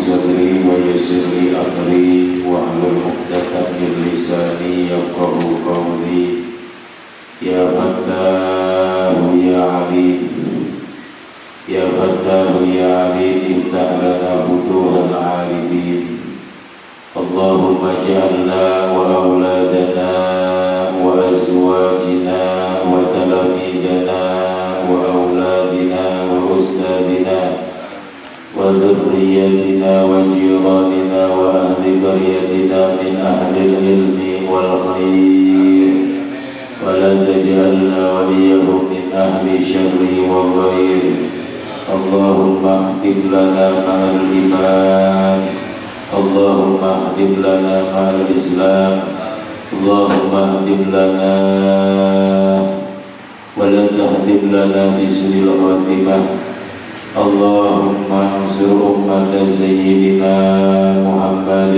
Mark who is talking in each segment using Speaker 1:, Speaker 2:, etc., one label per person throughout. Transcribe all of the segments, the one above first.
Speaker 1: صدري ويسر لي أمري واحلل عقدة من لساني يفقهوا قولي يا فتاه يا عليم يا فتاه يا عليم افتح لنا فتوح العارفين اللهم اجعلنا وأولادنا وأزواجنا وتلاميذنا وأولادنا وأستاذنا وذريتنا وجيراننا وأهل قريتنا من أهل العلم والخير ولا تجعلنا وليهم من أهل الشر والغير اللهم اختم لنا مع الإيمان اللهم اهدم لنا مع الإسلام اللهم اهدم لنا ولا تهدم لنا بسوء الخاتمة اللهم انصر أمة سيدنا محمد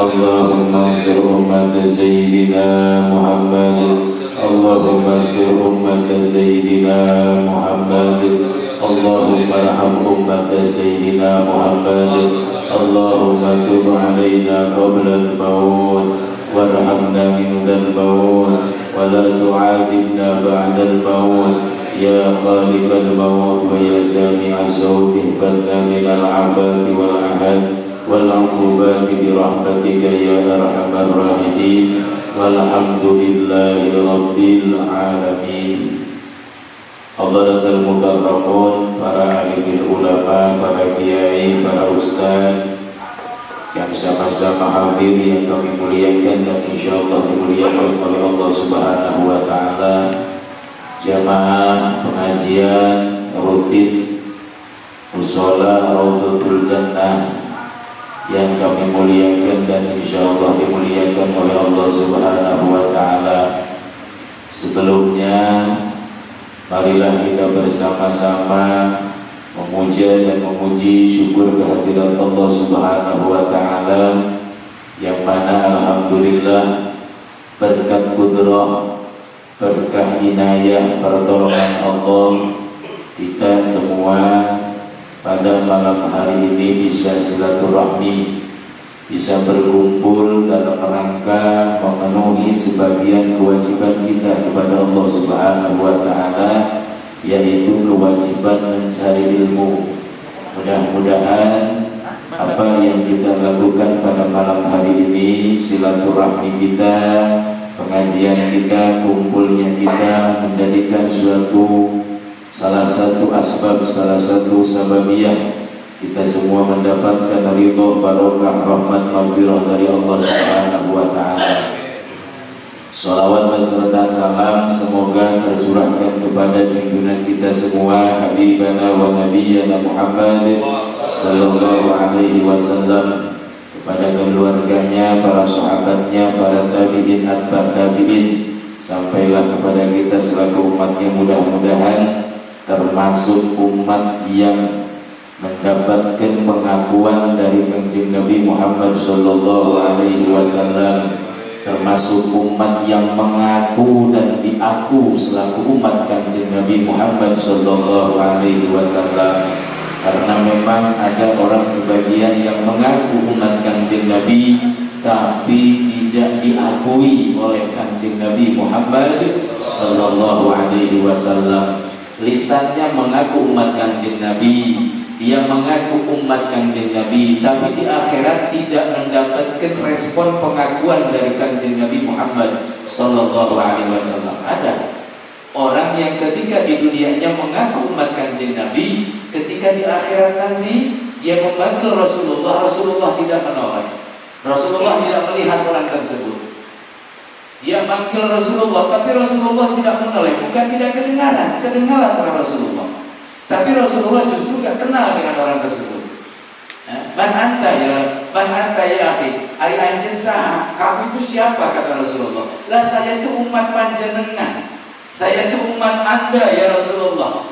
Speaker 1: اللهم انصر أمة سيدنا محمد اللهم انصر أمة سيدنا محمد اللهم ارحم أمة سيدنا محمد اللهم تب علينا قبل الموت وارحمنا عند الموت ولا تعذبنا بعد الموت يا خالق الموت ويا سامع الصوت احفظنا من العفاف والعهد والعقوبات برحمتك يا أرحم الراحمين والحمد لله رب العالمين. Hadaratul mukarramun, para alimul ulama, para kiai, para ustaz yang sama-sama hadir yang kami muliakan dan insyaallah dimuliakan oleh Allah Subhanahu wa taala. Jamaah pengajian rutin Mushola Raudhatul Jannah yang kami muliakan dan insyaallah dimuliakan oleh Allah Subhanahu wa taala. Sebelumnya marilah kita bersama-sama memuja dan memuji syukur kehadiran Allah Subhanahu wa taala yang mana alhamdulillah berkat kudrah, berkah inayah, pertolongan Allah, kita semua pada malam hari ini bisa silaturahmi, bisa berkumpul dalam rangka memenuhi sebagian kewajiban kita kepada Allah Subhanahu wa taala, yaitu kewajiban mencari ilmu. Mudah-mudahan apa yang kita lakukan pada malam hari ini, silaturahmi kita, pengajian kita, kumpulnya kita, menjadikan salah satu asbab, salah satu sababiyah kita semua mendapatkan ridho, barokah, rahmat, maghfirah dari Allah Subhanahu wa taala. Shalawat beserta salam semoga tercurahkan kepada junjungan kita semua, habibana wa nabiyyana Muhammad sallallahu alaihi wasallam, kepada keluarganya, para sahabatnya, para tabi'in, atba' tabi'in, sampailah kepada kita selaku umatnya. Mudah-mudahan termasuk umat yang mendapatkan pengakuan dari Kanjeng Nabi Muhammad sallallahu alaihi wasallam, termasuk umat yang mengaku dan diaku selaku umat Kanjeng Nabi Muhammad sallallahu alaihi wasallam. Karena memang ada orang sebagian yang mengaku umat Kanjeng Nabi tapi tidak diakui oleh Kanjeng Nabi Muhammad sallallahu alaihi wasallam. Lisannya mengaku umat Kanjeng Nabi, dia mengaku umat Kanjeng Nabi, tapi di akhirat tidak mendapatkan respon pengakuan dari Kanjeng Nabi Muhammad sallallahu alaihi wasallam. Ada orang yang ketika di dunianya mengaku umat Kanjeng Nabi, ketika di akhirat nanti dia memanggil Rasulullah, Rasulullah tidak menolak. Rasulullah tidak melihat orang tersebut. Dia manggil Rasulullah, tapi Rasulullah tidak menoleh, bukan tidak kedengaran oleh Rasulullah, tapi Rasulullah justru tidak kenal dengan orang tersebut. Man anta ya akhi, ai anjen saha, kamu itu siapa, kata Rasulullah. Lah saya itu umat panjenengan, saya itu umat Anda ya Rasulullah.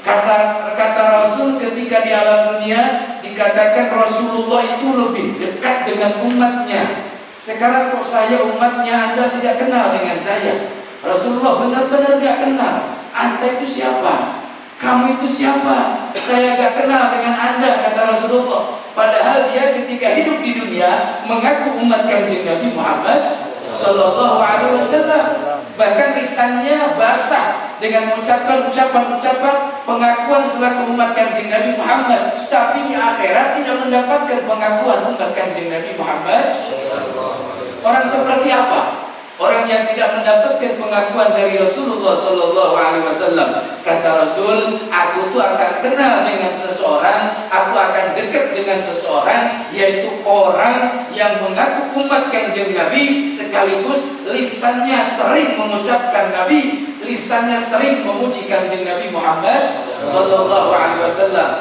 Speaker 1: Kata Rasul ketika di alam dunia dikatakan Rasulullah itu lebih dekat dengan umatnya. Sekarang kok saya umatnya Anda tidak kenal dengan saya? Rasulullah benar-benar gak kenal. Anda itu siapa? Kamu itu siapa? saya gak kenal dengan Anda, kata Rasulullah. Padahal dia ketika hidup di dunia mengaku umat Kanjeng Nabi Muhammad Sallallahu Alaihi Wasallam. Bahkan lisannya basah dengan mengucapkan ucapan-ucapan pengakuan selaku umat Kanjeng Nabi Muhammad, tapi di akhirat tidak mendapatkan pengakuan umat Kanjeng Nabi Muhammad. Orang seperti apa? Orang yang tidak mendapatkan pengakuan dari Rasulullah Sallallahu Alaihi Wasallam. Kata Rasul, aku tuh akan kenal dengan seseorang, aku akan dekat dengan seseorang, yaitu orang yang mengaku umat Kanjeng Nabi, sekaligus lisannya sering mengucapkan Nabi, lisannya sering memuji Kanjeng Nabi Muhammad Sallallahu Alaihi Wasallam.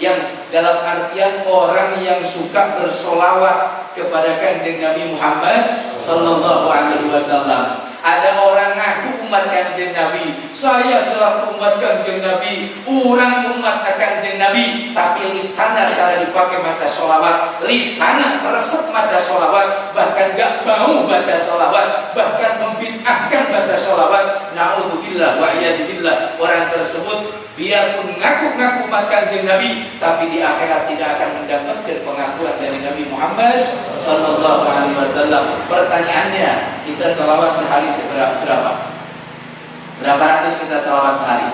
Speaker 1: Yang dalam artian orang yang suka bersolawat kepada Kanjeng Nabi Muhammad Sallallahu Alaihi Wasallam. Ada orang ngaku umat Kanjeng Nabi, saya selaku umat Kanjeng Nabi, orang umat Kanjeng Nabi, tapi lisannya kalau dipakai baca solawat, lisannya meresep baca solawat, bahkan gak mau baca solawat, bahkan membid'ahkan baca solawat. Na'udzubillah wa iyadzubillah. Orang tersebut biarpun ngaku-ngaku umat Kanjeng Nabi, tapi di akhirat tidak akan mendapatkan pengakuan dari Nabi Muhammad Sallallahu Alaihi Wasallam. Pertanyaannya, kita sholawat sehari berapa? Berapa ratus kita sholawat sehari?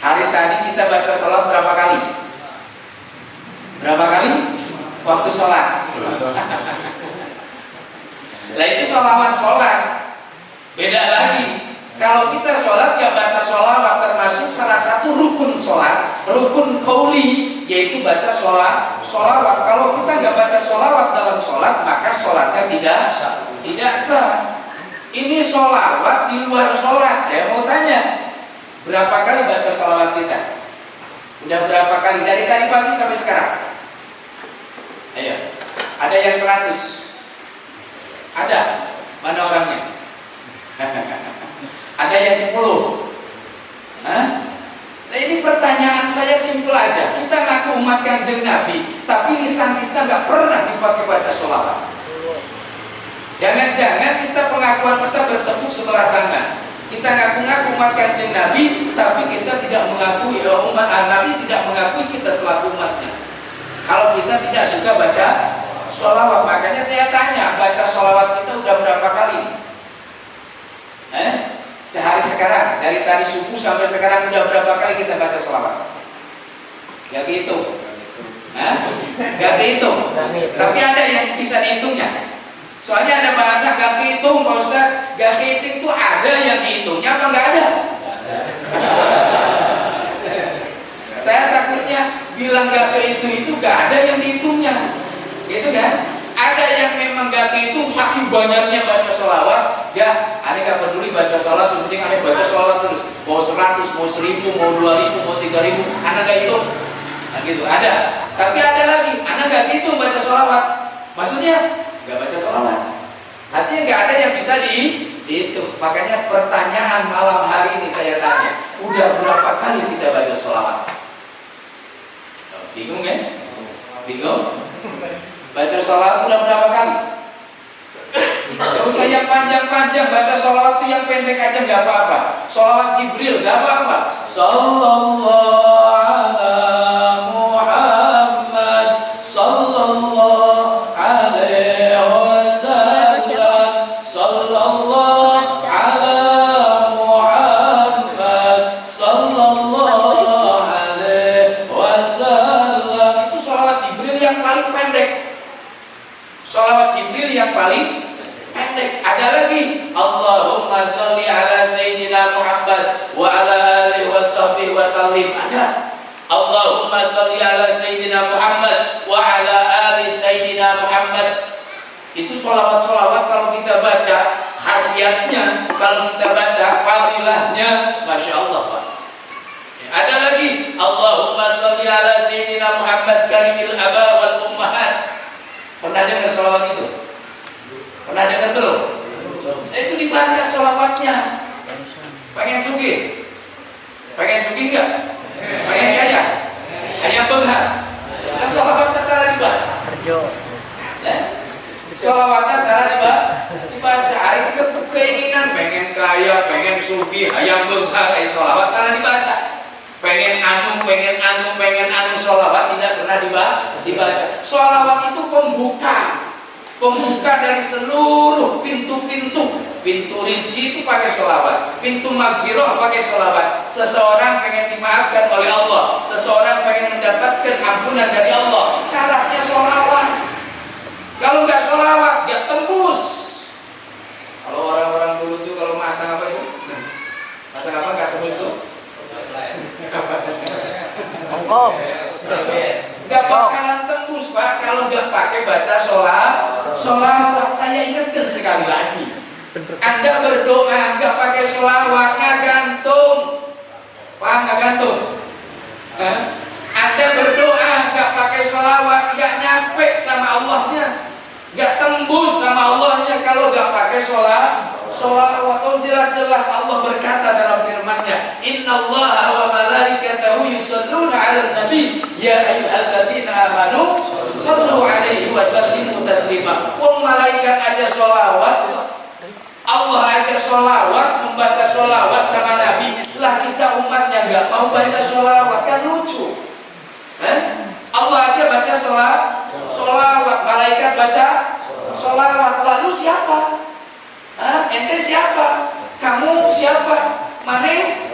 Speaker 1: Hari tadi kita baca sholawat berapa kali? Berapa kali? Waktu sholat. Lah itu sholawat sholat. Beda lagi. Kalau kita sholat gak baca sholawat, termasuk salah satu rukun sholat, rukun qauli, yaitu baca sholawat. Kalau kita gak baca sholawat dalam sholat, maka sholatnya tidak sah. Ini sholawat di luar sholat. Saya mau tanya, berapa kali baca sholawat kita? Udah berapa kali dari tadi pagi sampai sekarang? Ayo, ada yang 100? Ada? Mana orangnya? Ada yang 10? Nah ini pertanyaan saya simpel aja. Kita ngaku umat Kanjeng Nabi, tapi lisan kita nggak pernah dipakai baca sholawat. Jangan-jangan kita pengakuan kita bertepuk sebelah tangan. Kita ngaku-ngaku umat Kanjeng Nabi, tapi kita tidak mengakui umat Nabi tidak mengakui kita selaku umatnya. Kalau kita tidak suka baca sholawat, makanya saya tanya, baca sholawat kita udah berapa kali? Sehari sekarang, dari tadi subuh sampai sekarang udah berapa kali kita baca sholawat? Gak dihitung. Gak dihitung. Tapi ada yang bisa dihitungnya. Soalnya ada bahasa gak dihitung, Pak Ustaz. Gak dihitung itu ada yang dihitungnya apa gak ada? Saya takutnya bilang gak kehitung itu gak ada yang dihitungnya. Gitu kan? Ada yang memang gak dihitung, saking banyaknya baca sholawat, ya, aneh gak peduli baca sholawat, sepenting aneh baca sholawat terus. Mau 100, mau 1000, mau 2000, mau 3000, aneh gak hitung. Nah gitu, ada. Tapi ada lagi, aneh gak hitung baca sholawat. Maksudnya, gak baca sholawat. Artinya gak ada yang bisa dihitung. Makanya pertanyaan malam hari ini saya tanya, udah berapa kali kita baca sholawat? Bingung kan? Bingung? Baca sholawat udah berapa kali? Gak usah yang panjang-panjang, baca sholawat itu yang pendek aja gak apa-apa. Sholawat Jibril gak apa-apa. Sallallahu ala Muhammad, sallallahu alaihi wasallam, sallallahu ala Muhammad, sallallahu alaihi wasallam. Itu sholawat Jibril yang paling pendek. Sholawat Jibril yang paling pendek. Ada lagi, Allahumma sholli ala Sayyidina Muhammad wa ala alihi wa sahbihi wa sallim. Ada. Allahumma sholli ala Sayyidina Muhammad wa ala alihi Sayyidina Muhammad. Itu sholawat-sholawat kalau kita baca, khasiatnya, kalau kita baca, fadilahnya, Masya Allah Pak. Ada lagi, Allahumma sholli ala Sayyidina Muhammad karimil aba wal ummahat. Pernah dengar sholawat itu? Pernah dengar belum? Itu dibaca sholawatnya. Pengen sugih? Pengen sugih enggak? Pengen kaya? Ayam benghar? Nah, sholawatnya telah dibaca. Sholawatnya telah dibaca. Hari keinginan pengen kaya, pengen sugih, ayam benghar, sholawat telah dibaca.
Speaker 2: pengen anu sholawat tidak pernah dibaca. Sholawat itu pembuka dari seluruh pintu-pintu. Pintu rizki itu pakai sholawat, pintu maghfirah pakai sholawat. Seseorang pengen dimaafkan oleh Allah, seseorang pengen mendapatkan ampunan dari Allah, syaratnya sholawat. Kalau nggak sholawat nggak tembus. Kalau orang-orang dulu tuh kalau masang apa itu? Masang apa nggak tembus tuh?
Speaker 3: Hongkong.
Speaker 2: Nggak bakalan tembus Pak kalau nggak pakai baca sholawat. Saya ingatkan sekali lagi, Anda berdoa nggak pakai sholawat nggak gantung, paham nggak gantung? Anda berdoa nggak pakai sholawat nggak nyampe sama Allahnya, nggak tembus sama Allahnya kalau nggak pakai sholawat. Oh jelas-jelas Allah berkata dalam firman-Nya, Innallaha wa malaikatahu yusholluna 'alan nabi ya ayyuhalladzina amanu shallu 'alaihi wa sallimu taslima. Wong malaikat aja sholawat, Allah aja sholawat, membaca sholawat sama Nabi, lah kita umatnya nggak mau baca sholawat, kan lucu. Allah aja baca sholawat, malaikat baca sholawat, lalu siapa? Ente siapa? Kamu siapa? Mane?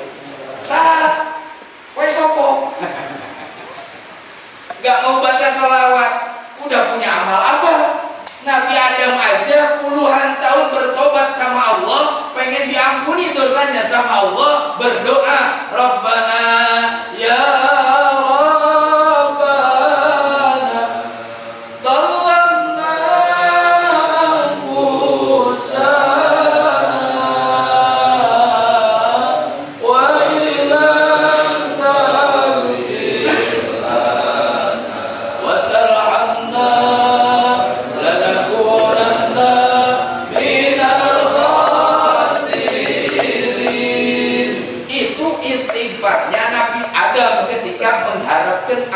Speaker 2: Saat? Kowe sopo? Gak mau baca sholawat, udah punya amal apa? Nabi Adam aja puluhan tahun bertobat sama Allah, pengen diampuni dosanya sama Allah, berdoa, Rabbana ya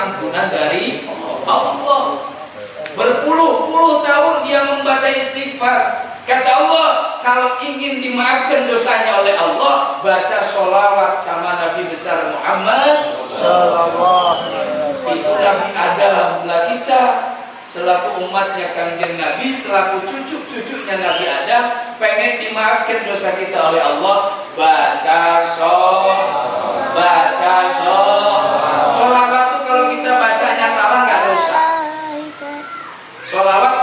Speaker 2: ampunan dari Allah. Berpuluh-puluh tahun dia membaca istighfar. Kata Allah, kalau ingin dimaafkan dosanya oleh Allah, baca sholawat sama Nabi besar Muhammad itu Nabi Adam. Lah kita selaku umatnya Kanjeng Nabi, selaku cucu-cucunya Nabi Adam, pengen dimaafkan dosa kita oleh Allah, baca sholawat. Kalau kita bacanya salah nggak dosa. Sholawat,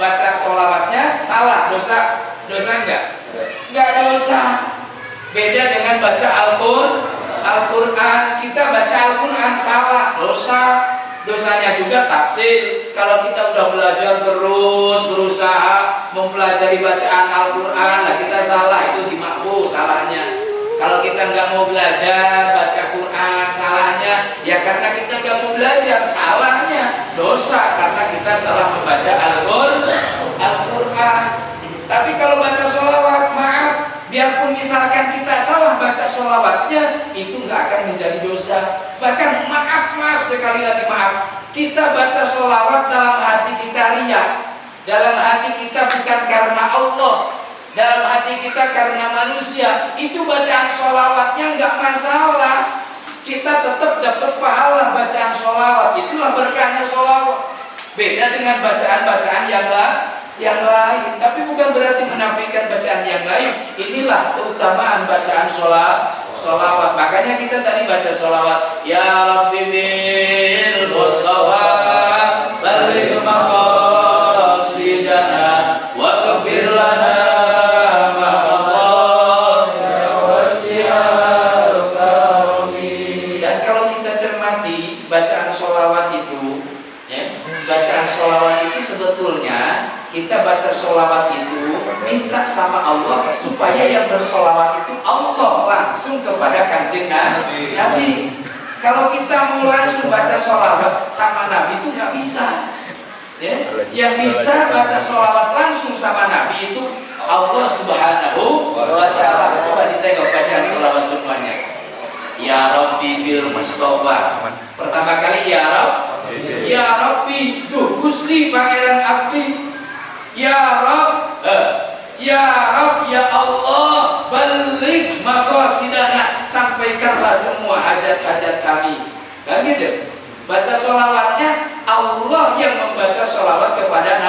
Speaker 2: baca sholawatnya salah, dosa nggak dosa. Beda dengan baca Al-Quran. Kita baca Al-Quran salah, dosanya juga tafsir. Kalau kita udah belajar terus, berusaha mempelajari bacaan Al-Quran, lah kita salah, itu dimakfu salahnya. Kalau kita nggak mau belajar baca Quran, salahnya ya karena kita nggak mau belajar, salahnya dosa karena kita salah membaca Al-Quran. Tapi kalau baca sholawat, maaf, biarpun misalkan kita salah baca sholawatnya, itu nggak akan menjadi dosa. Bahkan maaf sekali lagi maaf, kita baca sholawat dalam hati kita riya, dalam hati kita bukan karena Allah, dalam hati kita karena manusia, itu bacaan sholawatnya nggak masalah. Kita tetap dapat pahala bacaan sholawat. Itulah berkahnya sholawat. Beda dengan bacaan-bacaan yang lain. Tapi bukan berarti menafikan bacaan yang lain. Inilah keutamaan bacaan sholawat. Makanya kita tadi baca sholawat, Ya Rabbi bil Mustafa baligh maqasidana wa ghfir lana. Bacaan sholawat itu sebetulnya kita baca sholawat itu minta sama Allah supaya yang bersholawat itu Allah langsung kepada Kanjeng Nabi. Kalau kita mau langsung baca sholawat sama Nabi itu nggak bisa. Yang bisa baca sholawat langsung sama Nabi itu Allah Subhanahu wa Ta'ala. Coba ditengok bacaan sholawat semuanya. Ya Rabbi bil Mustafa. Pertama kali ya Rabb. Ya Rabbi, duh Gusti Pangeran Abdi. Ya Rabb, ya Allah, balik maqasidana, sampaikanlah semua hajat-hajat kami. Kan gitu. Baca sholawatnya Allah yang membaca sholawat kepada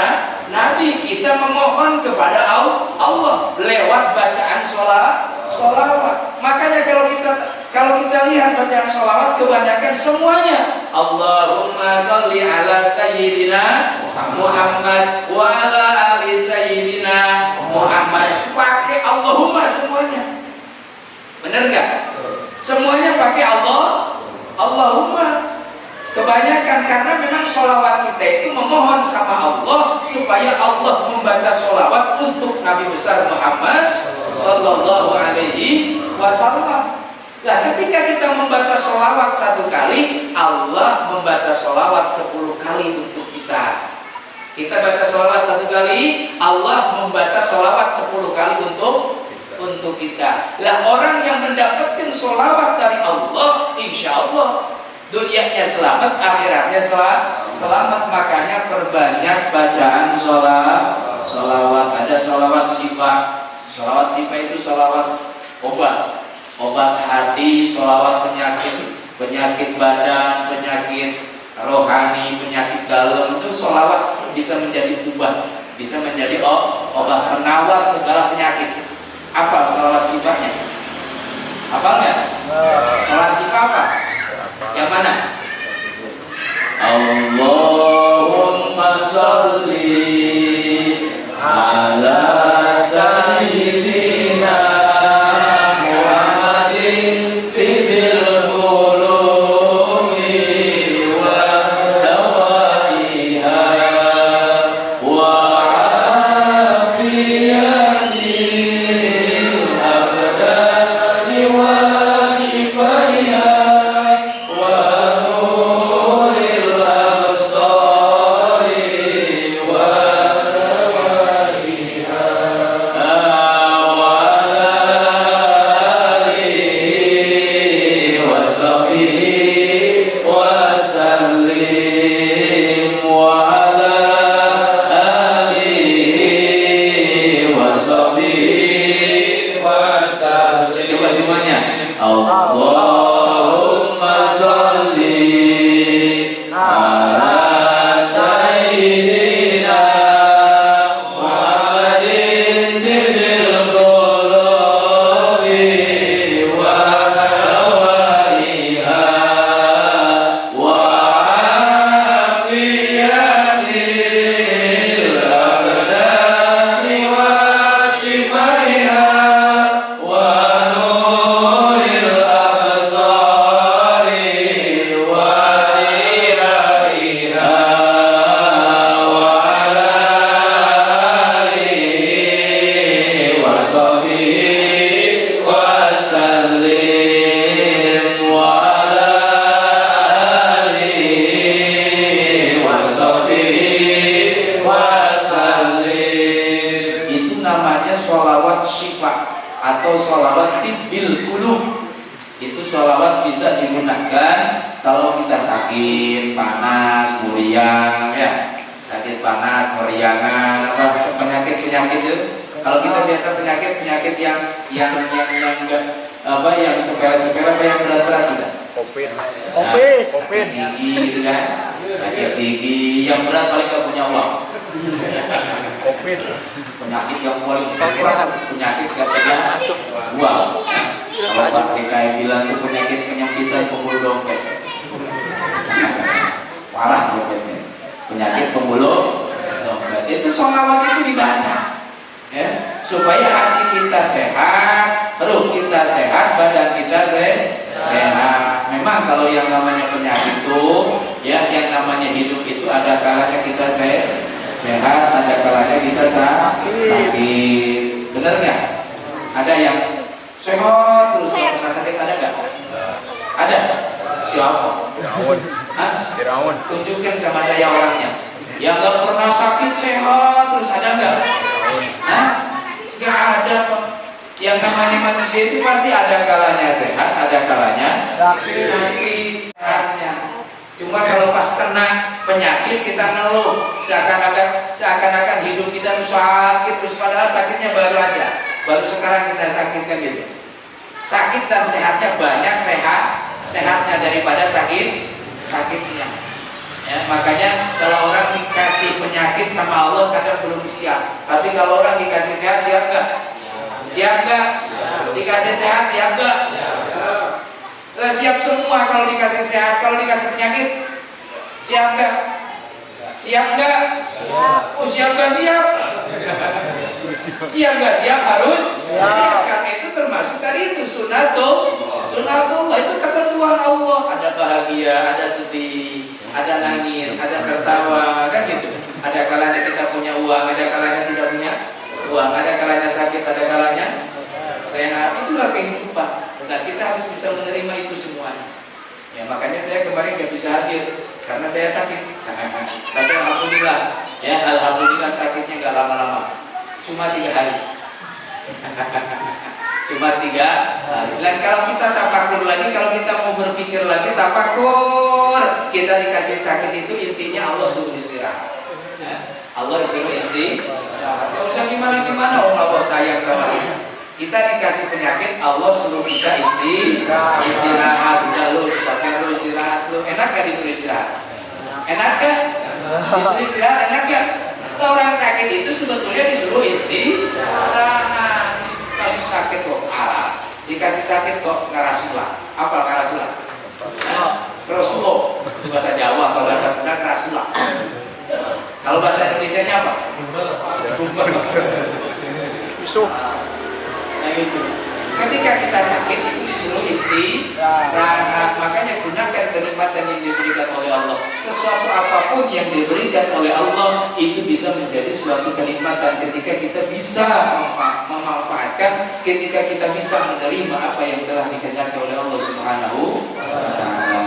Speaker 2: Nabi. Kita memohon kepada Allah lewat bacaan sholawat. Makanya kalau kita lihat bacaan sholawat kebanyakan semuanya Allahumma sholli ala sayyidina Muhammad wa ala ali sayyidina Muhammad. Pakai Allahumma semuanya. Benar nggak? Semuanya pakai Allahumma. Kebanyakan karena memang sholawat kita itu memohon sama Allah supaya Allah membaca sholawat untuk Nabi besar Muhammad Sallallahu Alaihi Wasallam. Nah, ketika kita membaca sholawat 1 kali, Allah membaca sholawat 10 kali untuk kita. Kita baca sholawat 1 kali, Allah membaca sholawat 10 kali untuk kita. Lah, orang yang mendapatkan sholawat dari Allah, insya Allah dunianya selamat, akhiratnya selamat. Makanya perbanyak bacaan sholawat. Ada sholawat syifa. Sholawat syifa itu sholawat obat hati, sholawat penyakit badan, penyakit rohani, penyakit dalam. Itu sholawat bisa menjadi bisa menjadi obat penawar segala penyakit. Apa sholawat syifanya? Apa enggak? Sholawat syifa apa? Yang mana? Allahumma sholli ala sayyidina Muhammadin tibil qulubi wa dawaiha wa afiyatil abdani wa shifaiha bisa digunakan kalau kita sakit, panas, meriang, ya. Sakit panas, meriangan, apa penyakit-penyakit itu. Kalau kita biasa penyakit yang enggak apa yang sepele-sepele apa yang berat-berat tidak?
Speaker 3: Covid.
Speaker 2: Sakit gigi gitu kan. Sakit gigi yang berat paling gak punya uang.
Speaker 3: Covid.
Speaker 2: Penyakit yang paling berat, penyakit gak punya uang. Kalau Pak DKI bilang itu penyakit penyempitan pembuluh dompet. Parah dompetnya. Penyakit pembuluh dompet. Itu sholawat itu dibaca, ya, supaya hati kita sehat, ruh kita sehat, badan kita sehat. Memang kalau yang namanya penyakit itu, ya, yang namanya hidup itu ada kalanya kita sehat, ada kalanya kita sakit. Benar nggak? Ada yang sehat terus kalau pernah sakit, ada nggak? Ada. Siapa?
Speaker 3: Firaun.
Speaker 2: Tunjukkan sama saya orangnya. Yang nggak pernah sakit sehat terus, ada nggak? Nggak ada, Pak. Yang namanya manusia itu pasti ada kalanya sehat, ada kalanya sakit. Cuma kalau pas kena penyakit kita ngeluh, seakan-akan hidup kita itu sakit, terus padahal sakitnya baru aja, baru sekarang kita sakit kan gitu. Sakit dan sehatnya banyak. sakitnya. Ya, makanya kalau orang dikasih penyakit sama Allah kadang belum siap. Tapi kalau orang dikasih sehat, siap nggak? Siap nggak? Dikasih sehat, siap nggak? Siap semua kalau dikasih sehat. Kalau dikasih penyakit, siap nggak? Siap nggak? Oh, siap nggak siap? Siap nggak siap? Harus siap. Karena itu termasuk tadi itu sunatullah, itu ketentuan Allah. Ada bahagia, ada sedih, ada nangis, ada tertawa, kan gitu. Ada kalanya kita punya uang, ada kalanya tidak punya uang, ada kalanya sakit, ada kalanya sehat. Itulah kehidupan. Dan kita harus bisa menerima itu semuanya. Ya, makanya saya kemarin nggak bisa hadir karena saya sakit. Tapi alhamdulillah, ya alhamdulillah sakitnya nggak lama-lama, cuma 3 hari. Cuma 3 hari. Dan kalau kita tafakur lagi, kalau kita mau berpikir lagi tafakur, kita dikasih sakit itu intinya Allah suruh istirahat. Ya, Allah suruh istirahat. Gak usah gimana-gimana, Allah sayang sama kita. Kita dikasih penyakit, Allah suruh kita istirahat. Udah lu, capek lu, istirahat lu. Enak gak disuruh istirahat? Enak gak? Disuruh istirahat enak gak? Orang sakit itu sebetulnya disuruh istirahat. Dikasih sakit kok arah, dikasih sakit kok ngarasula. Apa ngarasula? Kerasulo. Bahasa Jawa, kalau bahasa Sunda kerasula. Kalau bahasa Indonesianya apa?
Speaker 3: Pisau.
Speaker 2: Nah itu. Ketika kita sakit itu disuruh istirahat. Makanya gunakan kenikmatan yang diberikan oleh Allah. Sesuatu apapun yang diberikan oleh Allah itu bisa menjadi suatu kenikmatan ketika kita bisa memanfaatkan, ketika kita bisa menerima apa yang telah dikehendaki oleh Allah Subhanahu wa Ta'ala.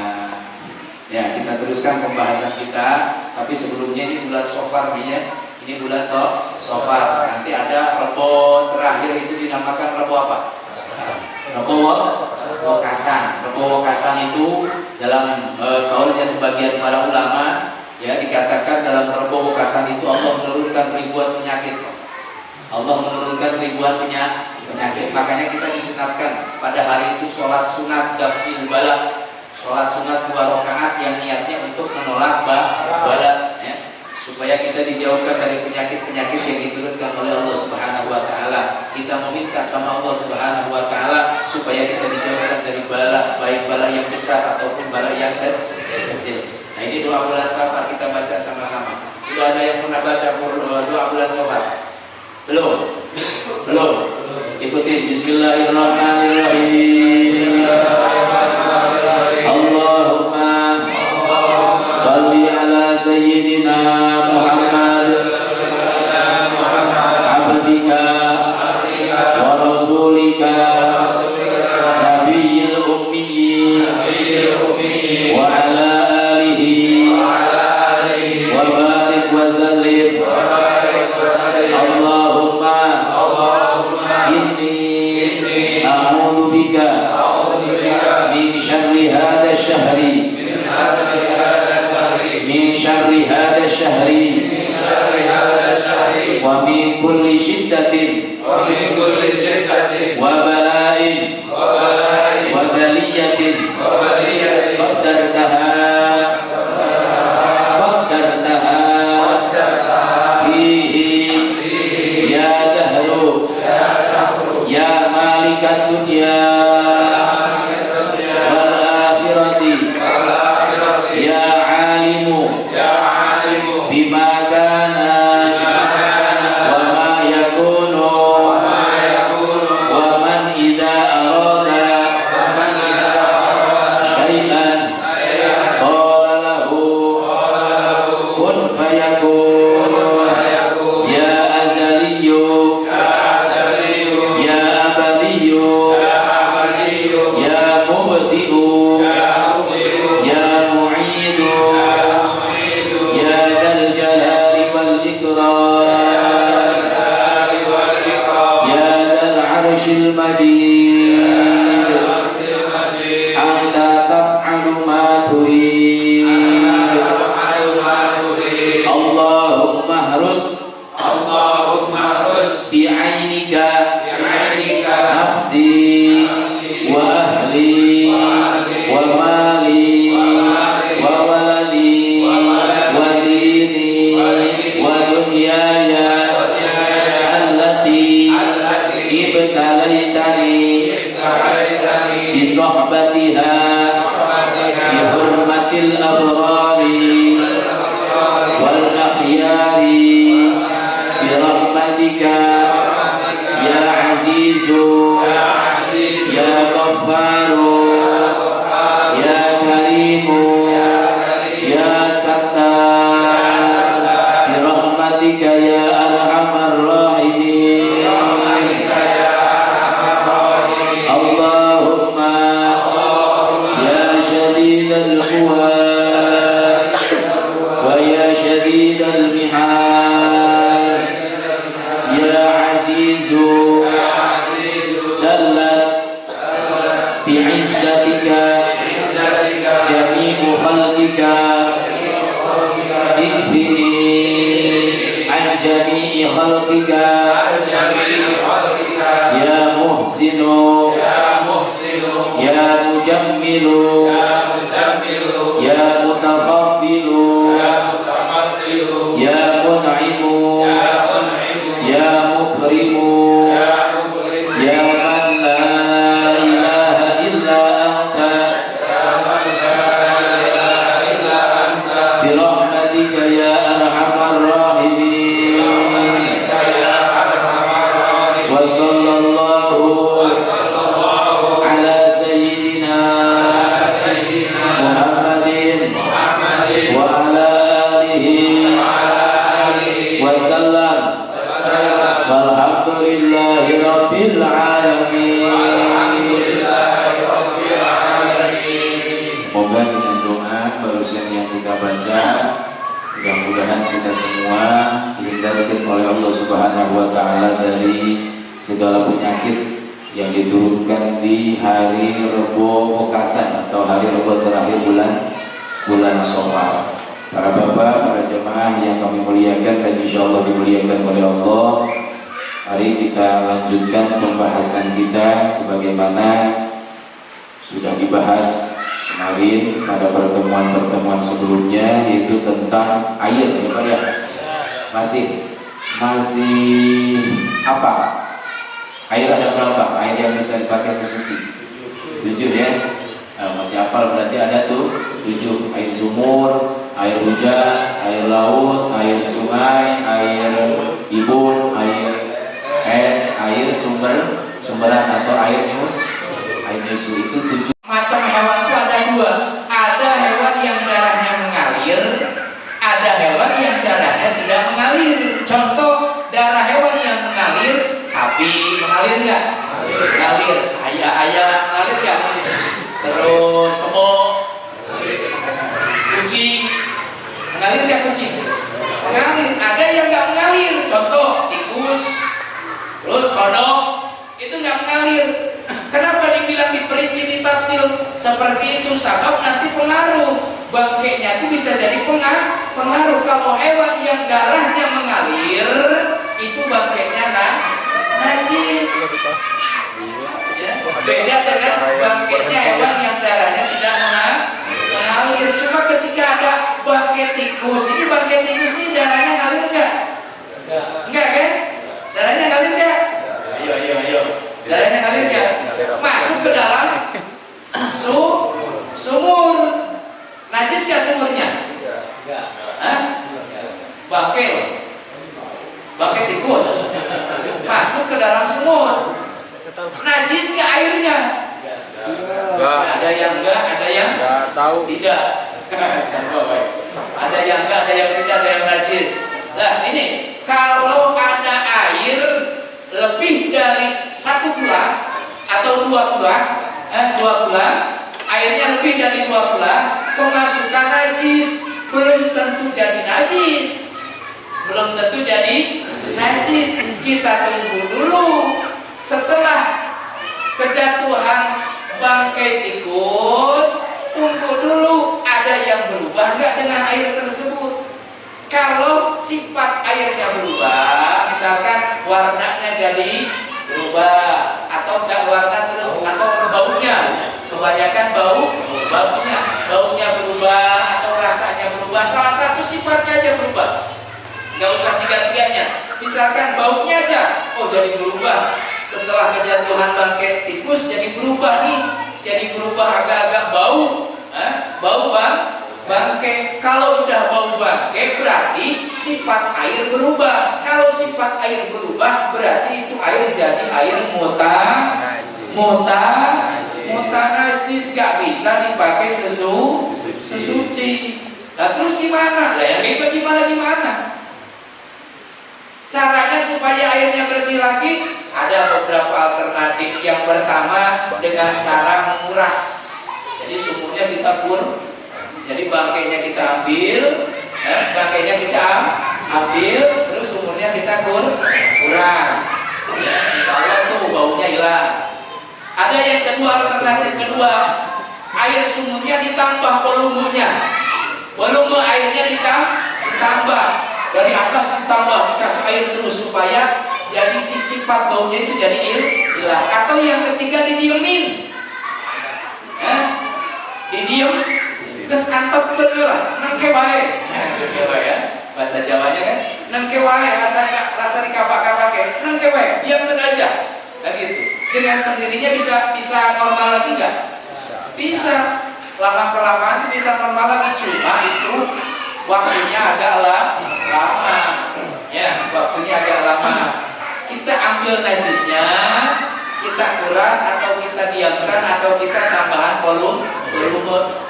Speaker 2: Ya, kita teruskan pembahasan kita. Tapi sebelumnya ini bulan Safar nih ya. Ini bulan Safar. Nanti ada Rebo terakhir itu dinamakan Rebo apa? Rebo Kasan. Rebo Kasan itu dalam kaulnya sebagian para ulama ya dikatakan dalam Rebo Kasan itu Allah menurunkan ribuan penyakit. Allah menurunkan ribuan penyakit. Makanya kita disunatkan pada hari itu sholat sunat daf'il balak. Sholat sunat 2 rakaat yang niatnya untuk menolak balak ya, supaya kita dijauhkan dari penyakit-penyakit yang diturunkan oleh Allah Subhanahu wa Ta'ala. Kita meminta sama Allah Subhanahu wa Ta'ala supaya kita dijauhkan dari balak, baik balak yang besar ataupun balak yang kecil. Nah, ini doa bulan Safar, kita baca sama-sama. Sudah ada yang pernah baca doa bulan Safar? Belum? Ikutin. Bismillahirrahmanirrahim. Allahumma salli ala sayyidina Muhammad abdika wa rasulika nabiyil ummi wa ala alihi wa barik wa sallim. Allahumma inni a'udzu bika min syarri hadha syahri wa min kulli shiddatin wa bala'in wa baliyatin qaddartaha fihi ya dahru ya malikat dunya wal akhirati ya alimu bima kana wa ma yakunu
Speaker 1: hurmatiha bi hurmatil abrari wal akhyari bi rahmatika ya azizu ya ghaffaru ya karimu ya sattar bi rahmatika ya arhamar rahimin. Allahumma ya syadidal quwwat wa ya syadidal mihal ya azizu dallat bi'izzatika jami'u khalqika ikfini an jami'i khalqika ya muhsinu ya mujammilu ya mutafaddilu ya mun'imu ya mukrimu ya man la ilaha illa anta bi rahmatika ya arhamar rahimin. Wa sallallahu ala sayyidina Muhammadin wa ala alihi wa sallam walhamdulillahi rabbil alamin. Semoga dengan doa barusan yang kita baca, mudah-mudahan kita semua dihindarkan oleh Allah Subhanahu wa taala dari segala penyakit yang diturunkan di hari Rebo Mekasan atau hari Rebo terakhir bulan Syawal. Para bapak, para jemaah yang kami muliakan dan insya Allah dimuliakan oleh Allah, mari kita lanjutkan pembahasan kita sebagaimana sudah dibahas kemarin pada pertemuan-pertemuan sebelumnya, yaitu tentang air, ya Pak ya. Masih apa? Air ada berapa? Air yang bisa dipakai sesuci? 7 ya. Masih hafal berarti ada tuh 7. Air sumur, air hujan, air laut, air sungai, air ibun, air es, air sumberan atau air nyusu itu 7.
Speaker 2: Macam hewan itu ada 2. Ada hewan yang darahnya mengalir, ada hewan yang darahnya tidak mengalir. Contoh darah hewan yang mengalir, sapi mengalir nggak? Mengalir. Ayam mengalir nggak? Terus kebo, kucing mengalir nggak? Kucing mengalir. Ada yang nggak mengalir. Contoh tikus, terus kodok itu nggak mengalir. Kenapa dibilang diperinci ditafsir seperti itu? Sebab nanti pengaruh bangkainya itu bisa jadi pengaruh. Kalau hewan yang darahnya mengalir itu bangkainya najis. Ya, beda dengan bangkainya hewan yang darahnya tidak mengalir. Cuma ketika ada bangkai tikus, ini bangkai tikus ini darahnya ngalir enggak? Enggak kan? Darahnya ngalir enggak? Ayo. Darahnya ngalir enggak? Masuk ke dalam sumur. Najis enggak sumurnya? Hah? Bangkai tikus masuk ke dalam sumur. Najis enggak airnya? Ada yang enggak, ada yang tidak. Ada yang enggak, ada yang tidak, ada yang najis. Nah ini kalau ada air lebih dari 1 bulan atau 2 bulan, airnya lebih dari 2 bulan, kemasukan najis, belum tentu jadi najis. Kita tunggu dulu. Setelah kejatuhan bangkai tikus, tunggu dulu ada yang berubah nggak dengan air tersebut. Kalau sifat airnya berubah, misalkan warnanya jadi berubah, atau enggak warna terus, atau baunya, kebanyakan baunya berubah, atau rasanya berubah, salah satu sifatnya aja berubah, nggak usah tiga-tiganya. Misalkan baunya aja, oh jadi berubah. Setelah kejatuhan bangkai tikus jadi berubah nih, jadi berubah agak-agak bau, bau bangkai. Kalau udah bau bangkai berarti sifat air berubah. Kalau sifat air berubah berarti itu air jadi air muta najis, gak bisa dipakai sesuci. Nah terus gimana? Lah yang kayak gimana? Caranya supaya airnya bersih lagi ada beberapa alternatif. Yang pertama dengan cara menguras. Jadi sumurnya kita kur. Jadi bangkainya kita ambil, terus sumurnya kita kuras. Insya Allah tuh baunya hilang. Ada yang kedua, alternatif kedua, air sumurnya ditambah volumenya. Volume airnya ditambah. Dari atas ditambah, dikasih air terus supaya jadi sifat baunya itu jadi hilang. Atau yang ketiga didiemin. Didiem, terus antep lah, nengke wae. Ya. Bahasa Jawanya kan, nengke wae, rasa dikapak-kapake, nengke wae, diam aja. Nah gitu. Dengan sendirinya bisa normal lagi nggak? Bisa. Lama-kelamaan bisa normal lagi, cuma itu waktunya agak lama. Ya, waktunya agak lama. Kita ambil najisnya, kita kuras atau kita diamkan atau kita tambahan volume.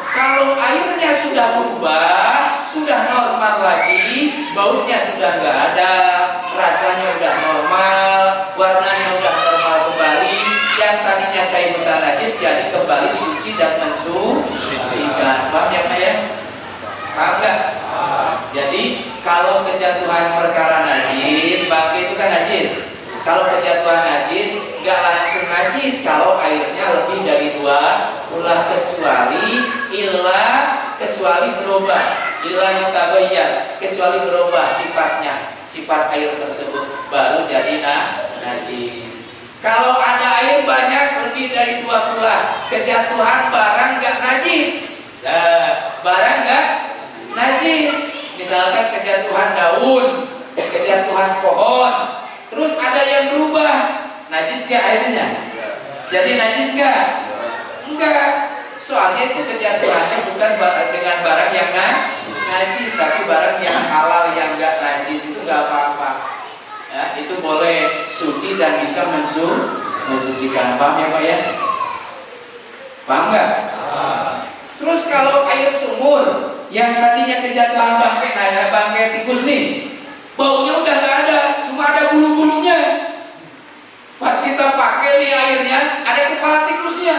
Speaker 2: Kalau airnya sudah berubah, sudah normal lagi, baunya sudah nggak ada, rasanya udah normal, warnanya udah normal kembali, yang tadinya cair muta najis jadi kembali suci dan mensucikan. Paham ya Pak ya? Paham nggak? Jadi kalau kejatuhan perkara najis, bangkai itu kan najis. Kalau kejatuhan najis, nggak langsung najis kalau airnya lebih dari 2 ulah kecuali berubah, kecuali berubah sifatnya, sifat air tersebut baru jadi najis. Kalau ada air banyak lebih dari 2 ulah, kejatuhan barang nggak najis, misalkan kejatuhan daun, kejatuhan pohon. Terus ada yang berubah, najis gak airnya? Jadi najis gak? Enggak. Soalnya itu kejatuhannya bukan dengan barang yang najis, tapi barang yang halal yang gak najis, itu gak apa-apa. Ya, itu boleh suci dan bisa mensucikan. Paham ya Pak ya? Paham gak? Terus kalau air sumur yang tadinya kejatuhan bangkai tikus nih, baunya udah gak ada, cuma ada bulu-bulunya. Pas kita pakai nih airnya, ada kepala tikusnya.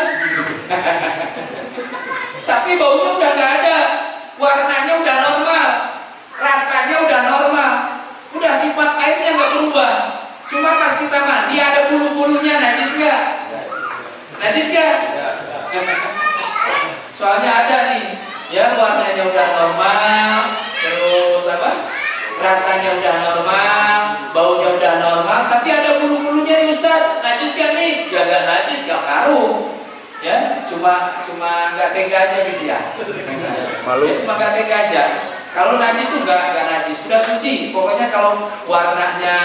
Speaker 2: Tapi baunya udah gak ada, warnanya udah normal, rasanya udah normal, udah sifat airnya gak berubah. Cuma pas kita mandi ada bulu-bulunya, najis gak? Najis gak? Soalnya ada nih, ya warnanya udah normal, terus rasanya udah normal, baunya udah normal, tapi ada bulu-bulunya nih Ustaz. Najis kan nih? Ya gak najis, gak ngaruh. Ya, cuma gak tega aja gitu ya.
Speaker 3: Malu.
Speaker 2: Ya cuma gak tega aja. Kalau najis tuh gak najis, udah suci. Pokoknya kalau warnanya,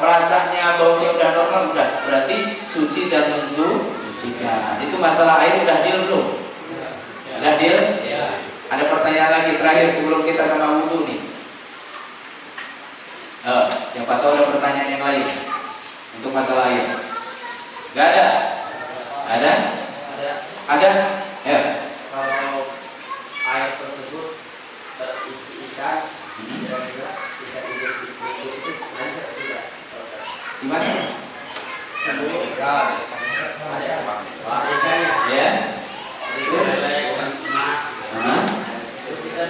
Speaker 2: rasanya, baunya udah normal, udah berarti suci dan mensucikan. Itu masalah air udah deal belum? Udah deal? Ada pertanyaan lagi terakhir sebelum kita sama wudu nih. Siapa tahu ada pertanyaan yang lain untuk masalah air? Gak ada? Ada? Ada? Ya.
Speaker 4: Kalau air tersebut terisi ikan, kira-kira ikan itu lanjut tidak?
Speaker 2: Gimana?
Speaker 4: Ikan. Ada ikannya.
Speaker 2: Ya.
Speaker 4: Terus ikan emas. Terus kita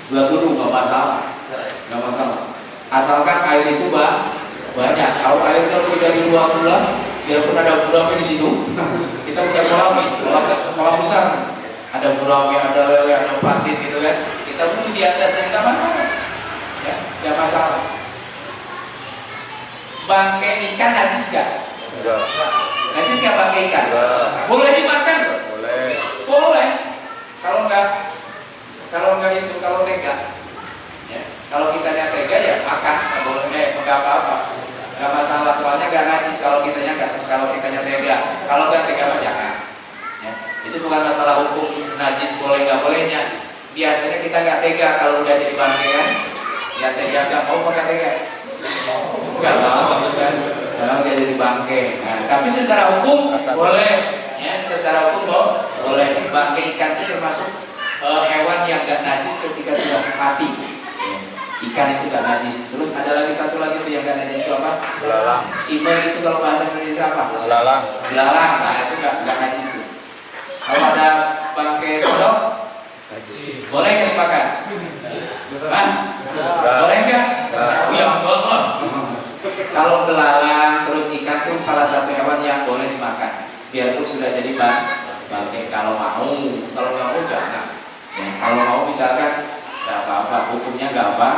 Speaker 2: Buat wudu nggak masalah. Nggak masalah. Asalkan air itu banyak. Kalau airnya lebih dari 2 bulan, biarpun ada gurame di situ, kita punya kolam besar. Ada gurame, ada lele, ada patin gitu kan. Kita wudu di atasnya, nggak masalah. Ya, nggak masalah. Bangkai ikan najis gak?
Speaker 3: Enggak.
Speaker 2: Najis gak bangkai ikan?
Speaker 3: Enggak.
Speaker 2: Boleh dimakan?
Speaker 3: Boleh.
Speaker 2: Boleh. Kalau tega. Ya. Kalau kitanya tega ya makan, nggak boleh, nggak apa-apa, nggak masalah. Soalnya nggak najis kalau kitanya tega. Kalau nggak tega mah jangan. Itu bukan masalah hukum najis boleh nggak bolehnya. Biasanya kita nggak tega kalau udah jadi bangkai kan, nggak tega, nggak mau pakai tega, nggak mau kan, sekarang dia jadi bangkai. Nah, tapi secara hukum boleh, ya, secara hukum boleh. Bangkai ikan itu termasuk hewan yang nggak najis ketika sudah mati. Ikan itu nggak najis. Terus ada lagi satu lagi tuh yang nggak najis itu apa?
Speaker 3: Belalang.
Speaker 2: Simbol itu kalau bahasa Indonesia apa?
Speaker 3: Belalang.
Speaker 2: Belalang. Nah itu nggak najis tuh. Kalau ada bangkai kodok, boleh nggak dimakan? Hah? Boleh nggak? Ya boleh. Kalau belalang terus ikan tuh salah satu hewan yang boleh dimakan. Biarpun sudah jadi bangkai. Kalau nggak mau jangan. Ya, kalau mau misalkan nggak apa-apa, hukumnya nggak apa.